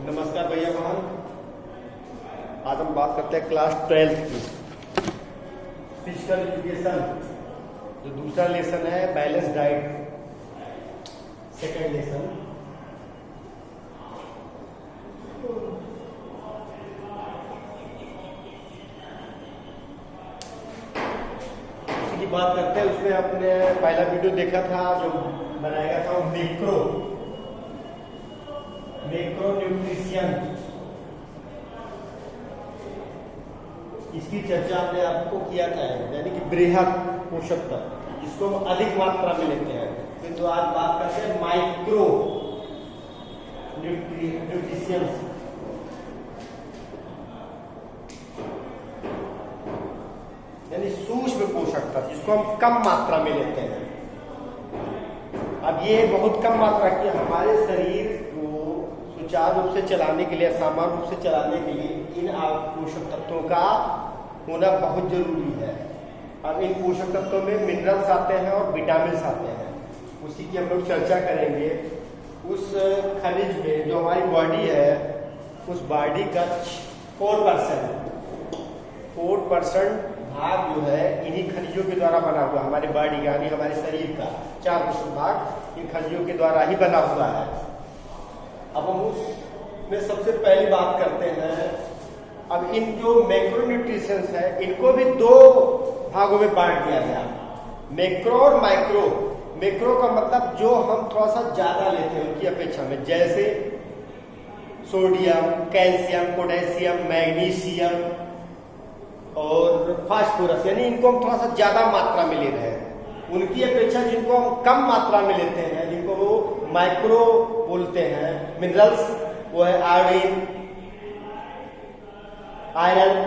नमस्कार भैया बहन। आज हम बात करते हैं क्लास 12 की फिजिकल एजुकेशन। जो दूसरा लेसन है बैलेंस डाइट, सेकेंड लेसन। उसी की बात करते हैं। उसमें आपने पहला वीडियो देखा था जो बनाया गया था मैक्रो न्यूट्रिशन। इसकी चर्चा हमने आपको किया था, यानी कि बृहद पोषक तत्व, जिसको हम अधिक मात्रा में लेते हैं। फिर तो आज बात करते हैं माइक्रो न्यूट्रिशन, यानी सूक्ष्म पोषक तत्व, जिसको हम कम मात्रा में लेते हैं। अब ये बहुत कम मात्रा की हमारे शरीर को सुचारू रूप से चलाने के लिए, सामान्य रूप से चलाने के लिए इन पोषक तत्वों का होना बहुत जरूरी है। अब इन पोषक तत्वों में मिनरल्स आते हैं और विटामिन्स आते हैं। उसी की हम लोग चर्चा करेंगे। उस खनिज में जो हमारी बॉडी है, उस बॉडी का 4% भाग जो है इन्हीं खनिजों के द्वारा बना हुआ। हमारी बॉडी यानी हमारे शरीर का 4% भाग इन खनिजों के द्वारा ही बना हुआ है। अब हम उसमें सबसे पहली बात करते हैं। अब इन जो मैक्रोन्यूट्रिशंस है, इनको भी दो भागों में बांट दिया गया, मैक्रो और माइक्रो। मैक्रो का मतलब जो हम थोड़ा सा ज्यादा लेते हैं उनकी अपेक्षा में, जैसे सोडियम, कैल्शियम, पोटेशियम, मैग्नीशियम और फास्फोरस, यानी इनको हम थोड़ा सा ज्यादा मात्रा में ले रहे हैं। उनकी अपेक्षा जिनको हम कम मात्रा में लेते हैं, जिनको वो माइक्रो बोलते हैं, मिनरल्स, वो है iodine, iron,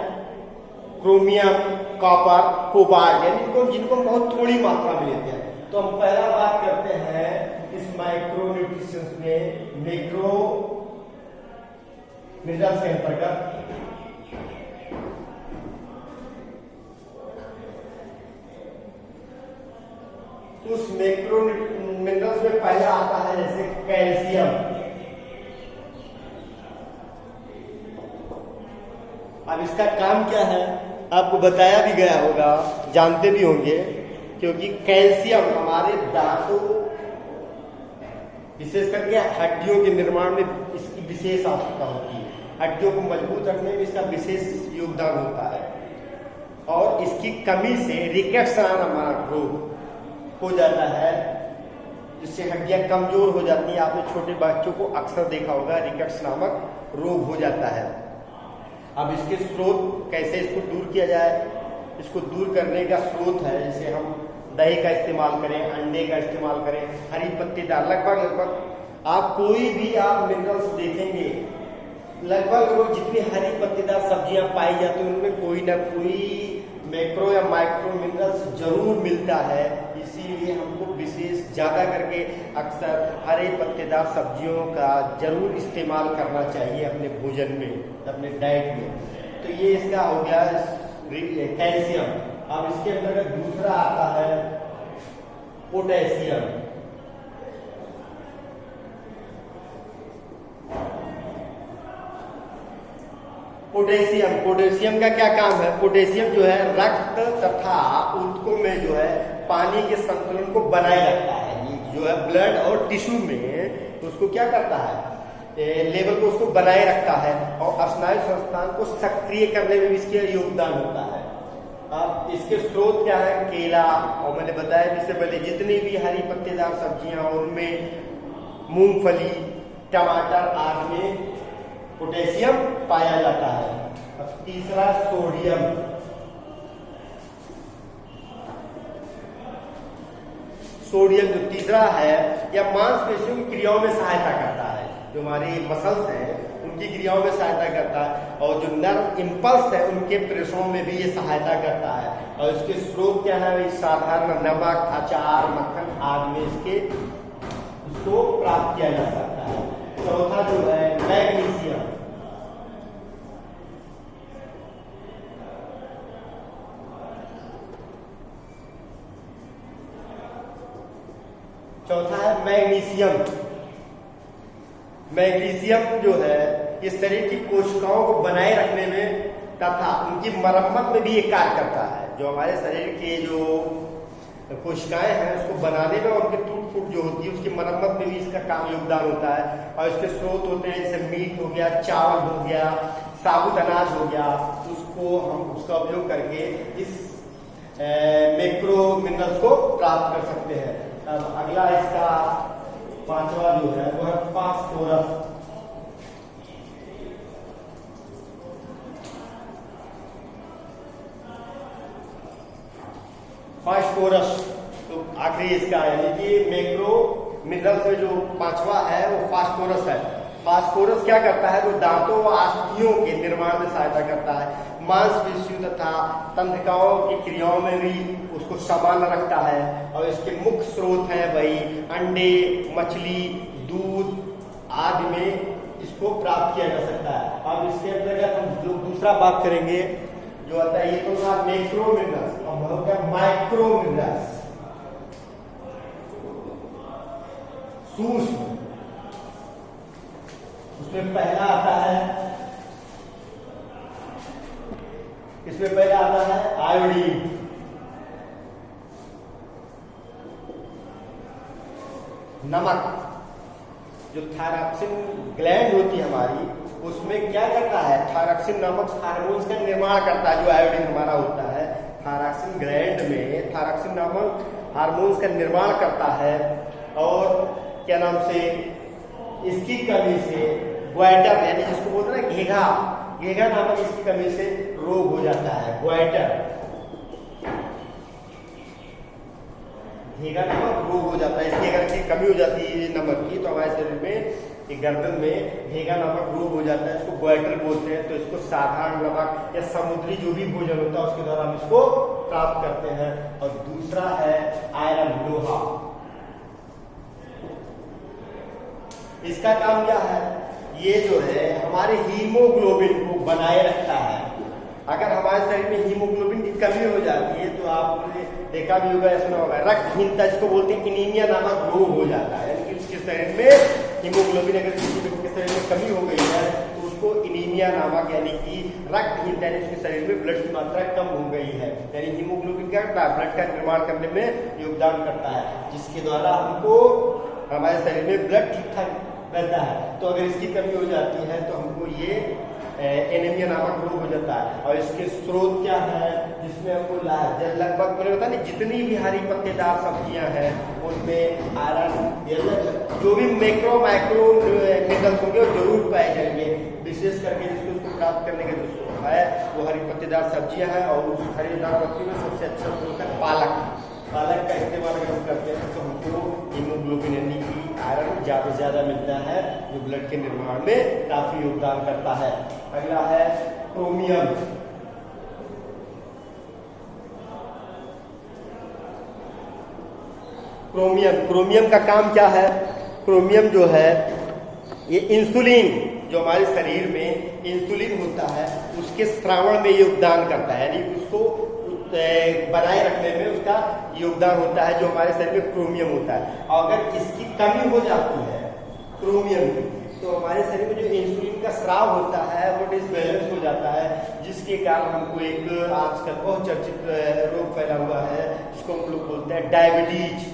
chromium, copper, cobalt, यानी जिनको हम बहुत थोड़ी मात्रा में लेते हैं। तो हम पहला बात करते हैं इस माइक्रो न्यूट्रिशंस में मैक्रो मिनरल्स के अंतर्गत। उस मैक्रो मिनरल्स में पहला आता है जैसे कैल्शियम। अब इसका काम क्या है आपको बताया भी गया होगा, जानते भी होंगे, क्योंकि कैल्शियम हमारे दांतों, विशेष करके हड्डियों के निर्माण में इसकी विशेष आवश्यकता होती है। हड्डियों को मजबूत रखने में इसका विशेष योगदान होता है। और इसकी कमी से रिकेट्स नामक रोग हो जाता है, जिससे हड्डियां कमजोर हो जाती हैं। आपने छोटे बच्चों को अक्सर देखा होगा, रिकेट्स नामक रोग हो जाता है। अब इसके स्रोत कैसे इसको दूर किया जाए? इसको दूर करने का स्रोत है, जैसे हम दही का इस्तेमाल करें, अंडे का इस्तेमाल करें, हरी पत्तेदार, लगभग आप कोई भी आप मिनरल्स देखेंगे, लगभग जितनी हरी पत्तेदार सब्जियां पाई जाती हैं उनमें कोई ना कोई मैक्रो या माइक्रो मिनरल्स जरूर मिलता है। इसीलिए हमको विशेष ज्यादा करके अक्सर हरे पत्तेदार सब्जियों का जरूर इस्तेमाल करना चाहिए अपने भोजन में, अपने डाइट में। तो ये इसका हो गया कैल्शियम। अब इसके अंतर्गत दूसरा आता है पोटेशियम। पोटेशियम का क्या काम है? पोटेशियम जो है रक्त तथा ऊतकों में जो है पानी के संतुलन को बनाए रखता है। ये जो है ब्लड और टिश्यू में उसको क्या करता है, लेवल को उसको बनाए रखता है, और स्नायु संस्थान को सक्रिय करने में भी इसके योगदान होता है। अब इसके स्रोत क्या है? केला, और मैंने बताया इससे पहले जितनी भी हरी पत्तेदार सब्जियां, उनमें मूंगफली, टमाटर आदि में पोटेशियम पाया जाता है। अब तीसरा सोडियम। सोडियम जो तीसरा है, यह मांसपेशियों की क्रियाओं में सहायता करता है। जो हमारे मसल्स हैं उनकी क्रियाओं में सहायता करता है, और जो नर्व इम्पल्स है उनके प्रेषणों में भी ये सहायता करता है। और इसके स्रोत क्या है? साधारण नमक, अचार, मक्खन आदि में इसको प्राप्त किया जा सकता है। चौथा जो है मैग्नीशियम। चौथा है मैग्नीशियम। मैग्नीशियम जो है ये शरीर की कोशिकाओं को बनाए रखने में तथा उनकी मरम्मत में भी ये कार्य करता है। जो हमारे शरीर के जो कोशिकाएं हैं उसको बनाने में और उनके टूट फूट जो होती है उसकी मरम्मत में भी इसका काम योगदान होता है। और इसके स्रोत होते हैं जैसे मीट हो गया, चावल हो गया, साबुत अनाज हो गया, उसको हम उसका उपयोग करके इस मैक्रो मिनरल्स को प्राप्त कर सकते हैं। अब अगला इसका पांचवा जो है वो है फास्फोरस। फास्फोरस तो आखिरी इसका यानी कि मैक्रो मिनरल्स में जो पांचवा है वो फास्फोरस है। फास्फोरस क्या करता है? वो दांतों व अस्थियों के निर्माण में सहायता करता है, मांसपेशियों तथा तंत्रिकाओं की क्रियाओं में भी उसको समान रखता है। और इसके मुख्य स्रोत हैं वही अंडे, मछली, दूध आदि में इसको प्राप्त किया जा सकता है। अब इसके अंतर्गत हम जो दूसरा बात करेंगे जो आता है ये तो था मैक्रो मिनरल्स, अब हो गया माइक्रो मिनरल्स, सूक्ष्म। उसमें पहला आता है, इसमें पहला आता है आयोडीन, नमक। जो थायरॉक्सिन ग्लैंड होती है हमारी उसमें क्या करता है? थायरॉक्सिन नामक हार्मोन्स का निर्माण करता है। जो आयोडीन हमारा होता है थायरॉक्सिन ग्लैंड में थायरॉक्सिन नामक हार्मोन्स का निर्माण करता है। और क्या नाम से इसकी कमी से ग्वाइटर यानी जिसको बोलते हैं ना घेघा, घेघा नामक इसकी कमी से रोग हो जाता है। ग्वाइटर घेघा नामक रोग हो जाता है। इसकी अगर इसकी कमी हो जाती है नमक की तो हमारे शरीर में गर्दन में घेघा नामक रोग हो जाता है। इसको ग्वाइटर बोलते हैं। तो इसको साधारण नमक या समुद्री जो भी भोजन होता है उसके द्वारा हम इसको प्राप्त करते हैं। और दूसरा है आयरन, लोहा। इसका काम क्या है? ये जो है हमारे हीमोग्लोबिन को बनाए रखता है। अगर हमारे शरीर में हीमोग्लोबिन की कमी हो जाती है तो आपने देखा भी होगा, सुना होगा, रक्तहीनता जिसको बोलते हैं एनीमिया नामक रोग हो जाता है। यानी कि उसके शरीर में हीमोग्लोबिन अगर किसी व्यक्ति के शरीर में कमी हो गई है तो उसको एनीमिया नामक यानी कि रक्तहीनता यानी उसके शरीर में ब्लड की मात्रा कम हो गई है। यानी हीमोग्लोबिन क्या करता है? ब्लड का निर्माण करने में योगदान करता है, जिसके द्वारा हमको हमारे शरीर में ब्लड ठीक ठाक रहता है। तो अगर इसकी कमी हो जाती है तो हमको ये एनीमिया नामक रोग हो जाता है। और इसके स्रोत क्या है? जिसमें हमको लगभग मैंने बताया जितनी भी हरी पत्तेदार सब्जियां हैं उनमें आयरन जो भी मैक्रो माइक्रो मिनरल्स होंगे वो जरूर पाए जाएंगे। विशेष करके जिसको उसको प्राप्त करने का जो है वो हरी पत्तेदार सब्जियां हैं। और उस हरीदार पत्ती में सबसे अच्छा स्रोत है पालक। पालक का इस्तेमाल अगर हम करते हैं तो हमको हीमोग्लोबिन यानी कि आयरन ज्यादा से ज्यादा मिलता है, जो ब्लड के निर्माण में काफी योगदान करता है। अगला है क्रोमियम। क्रोमियम का काम क्या है? क्रोमियम जो है ये इंसुलिन, जो हमारे शरीर में इंसुलिन होता है उसके स्रावण में योगदान करता है। यानी उसको बनाए रखने में उसका योगदान होता है, जो हमारे शरीर में क्रोमियम होता है। और अगर इसकी कमी हो जाती है क्रोमियम की तो हमारे शरीर में जो इंसुलिन का स्राव होता है वो डिसबैलेंस हो जाता है, जिसके कारण हमको एक आजकल बहुत चर्चित रोग फैला हुआ है जिसको हम लोग बोलते हैं डायबिटीज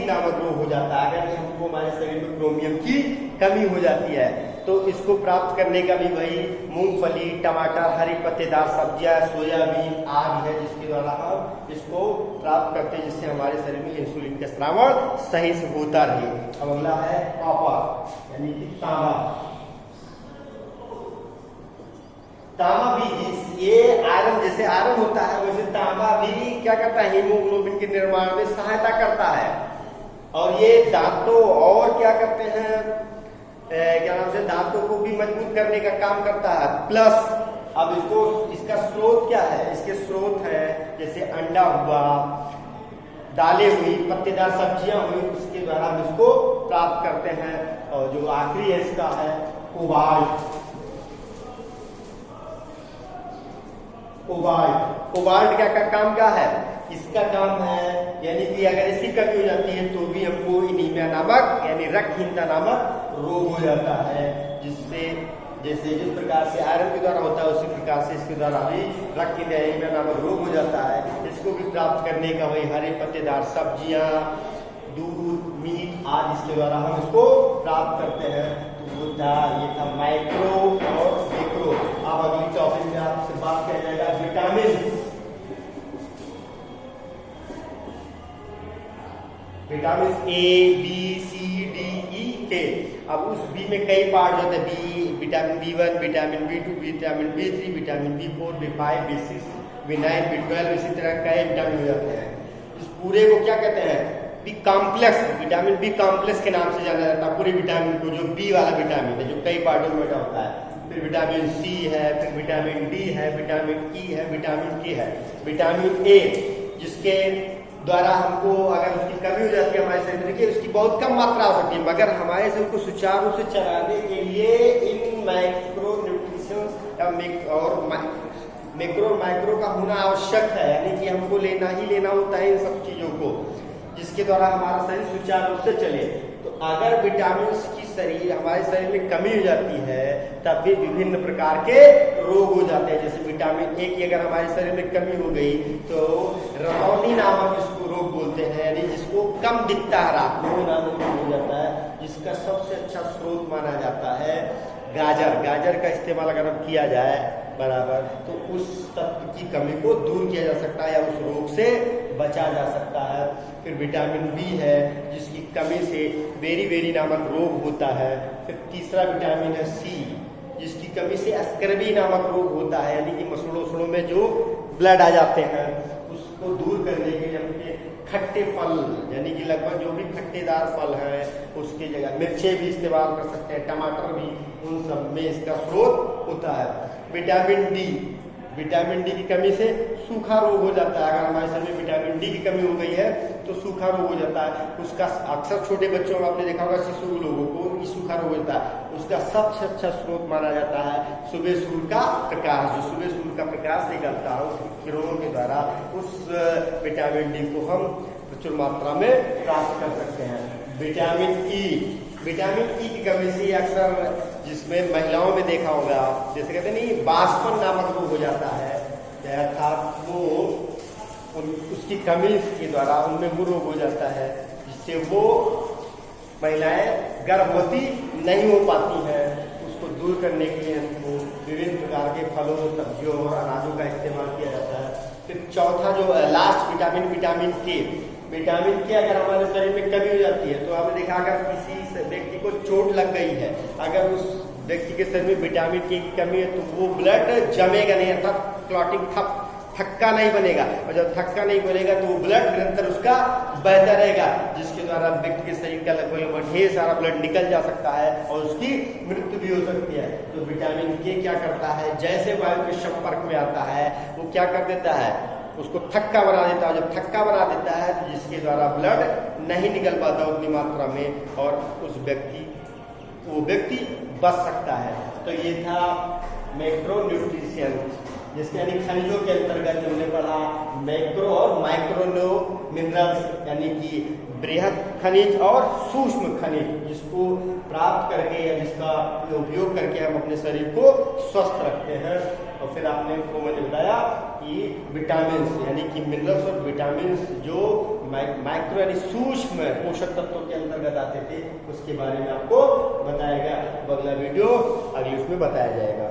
नामक रोग हो जाता है। अगर हमको हमारे शरीर में क्रोमियम की कमी हो जाती है तो इसको प्राप्त करने का भी वही मूंगफली, टमाटर, हरी पत्तेदार सब्जियां, सोयाबीन आदि है जिसके द्वारा हम इसको प्राप्त करते हैं, जिससे हमारे शरीर में इंसुलिन का स्रावण सही से होता रहे। अब अगला है कॉपर यानी कि तांबा। तांबा भी ये आयरन जैसे आयरन होता है वैसे तांबा भी क्या करता है? हीमोग्लोबिन के निर्माण में सहायता करता है। और ये दांतों और क्या करते हैं क्या नाम से दांतों को भी मजबूत करने का काम करता है। प्लस अब इसका स्रोत क्या है? इसके स्रोत है जैसे अंडा हुआ, दालें हुई, पत्तेदार सब्जियां हुई, उसके द्वारा हम इसको प्राप्त करते हैं। और जो आखिरी है इसका है कोबाल्ट। कोबाल्ट का काम क्या है? इसका काम है, यानी कि अगर इसकी कमी हो जाती है तो भी हमको एनीमिया नामक यानी रक्तहीनता नामक रोग हो जाता है, जिससे जैसे जिस प्रकार से आयरन के द्वारा होता है उसी प्रकार से इसके द्वारा भी रक्तहीनता एनीमिया नामक रोग हो जाता है। इसको भी प्राप्त करने का वही हरे पत्तेदार सब्जियां, दूध, मीट आदि इसके द्वारा हम इसको प्राप्त करते हैं। तो वो था, ये था माइक्रो और मैक्रो। अब अगली टॉपिक में आपसे बात किया जाएगा vitamin. Vitamin A B C D E के। अब उस बी में कई पार्ट होते हैं, B vitamin B1, vitamin B2, vitamin B3, vitamin B4, B5, B6, B9, B12, इसी तरह कई विटामिन हो जाते हैं। इस पूरे को क्या कहते हैं? B complex, vitamin B complex के नाम से जाना जाता है पूरे विटामिन को, जो बी वाला विटामिन है जो कई पार्टों में बटा होता है। फिर विटामिन सी है, फिर विटामिन डी है, विटामिन ई है, विटामिन के है। विटामिन ए जिसके द्वारा हमको अगर उसकी कमी हो जाती है हमारे शरीर की, उसकी बहुत कम मात्रा हो सकती है, मगर हमारे शरीर को सुचारू रूप से चलाने के लिए इन माइक्रो न्यूट्रिशंस और माइक्रो का होना आवश्यक है, यानी कि हमको लेना ही लेना होता है इन सब चीजों को, जिसके द्वारा हमारा शरीर सुचारू रूप से चले। तो अगर विटामिन की हमारे शरीर में कमी हो जाती है तब भी विभिन्न प्रकार के रोग हो जाते हैं। जैसे विटामिन ए की अगर हमारे शरीर में कमी हो गई तो रतौनी नामक इसको रोग बोलते हैं, यानी जिसको कम दिखता है रात में, वो नामक रोग हो जाता है। जिसका सबसे अच्छा स्रोत माना जाता है गाजर। गाजर का इस्तेमाल अगर हम किया जाए बराबर तो उस तत्व की कमी को दूर किया जा सकता है या उस रोग से बचा जा सकता है। फिर विटामिन बी है जिसकी कमी से बेरी नामक रोग होता है। फिर तीसरा विटामिन है सी जिसकी कमी से स्कर्वी नामक रोग होता है, यानी कि मसूड़ों में जो ब्लड आ जाते हैं उसको दूर करने के लिए हमने खट्टे फल, यानी कि लगभग जो भी खट्टेदार फल हैं उसके जगह मिर्चे भी इस्तेमाल कर सकते हैं, टमाटर भी, उन सब में इसका स्रोत होता है। विटामिन डी की कमी से सूखा रोग हो जाता है। अगर हमारे शरीर में विटामिन डी की कमी हो गई है तो सूखा रोग हो जाता है। उसका अक्सर छोटे बच्चों में आपने देखा होगा, शिशु लोगों को सूखा रोग होता है। उसका सबसे अच्छा स्रोत माना जाता है सुबह सूर्य का प्रकाश। जो सुबह सूर्य का प्रकाश निकलता है उसकी किरणों के द्वारा उस विटामिन डी को हम प्रचुर मात्रा में प्राप्त कर सकते हैं। विटामिन ई की कमी से अक्सर जिसमें महिलाओं में देखा होगा, जैसे कहते नहीं बाष्पन नामक रोग हो जाता है, अर्थात वो उसकी कमी के द्वारा उनमें वो रोग हो जाता है जिससे वो महिलाएं गर्भवती नहीं हो पाती हैं। उसको दूर करने के लिए हमको विभिन्न प्रकार के फलों, सब्जियों और अनाजों का इस्तेमाल किया जाता है। फिर चौथा जो लास्ट विटामिन के अगर हमारे शरीर में कमी हो जाती है तो आपने देखा अगर किसी व्यक्ति को चोट लग गई है, अगर उस व्यक्ति के शरीर में विटामिन के की कमी है तो वो ब्लड जमेगा नहीं, अर्थात क्लॉटिंग थक्का नहीं बनेगा, और जब थक्का नहीं बनेगा तो वो ब्लड निरंतर उसका बहता रहेगा, जिसके द्वारा व्यक्ति के शरीर का लगभग ढेर सारा ब्लड निकल जा सकता है और उसकी मृत्यु भी हो सकती है। तो विटामिन के क्या करता है, जैसे वायु के संपर्क में आता है वो क्या कर देता है, उसको थक्का बना देता है। जब थक्का बना देता है तो जिसके द्वारा ब्लड नहीं निकल पाता उतनी मात्रा में और वो व्यक्ति बच सकता है। तो ये था मैक्रो न्यूट्रिशन, जिसके यानी खनिजों के अंतर्गत हमने पढ़ा मैक्रो और माइक्रो मिनरल्स, यानी कि बृहद खनिज और सूक्ष्म खनिज, जिसको प्राप्त करके या जिसका उपयोग करके हम अपने शरीर को स्वस्थ रखते हैं। और फिर आपने मुझे बताया कि विटामिन यानी कि मिनरल्स और विटामिन जो माइक्रो यानी सूक्ष्म पोषक तत्वों के अंतर्गत आते थे उसके बारे में आपको बताया गया। अगला वीडियो अगले उसमें बताया जाएगा।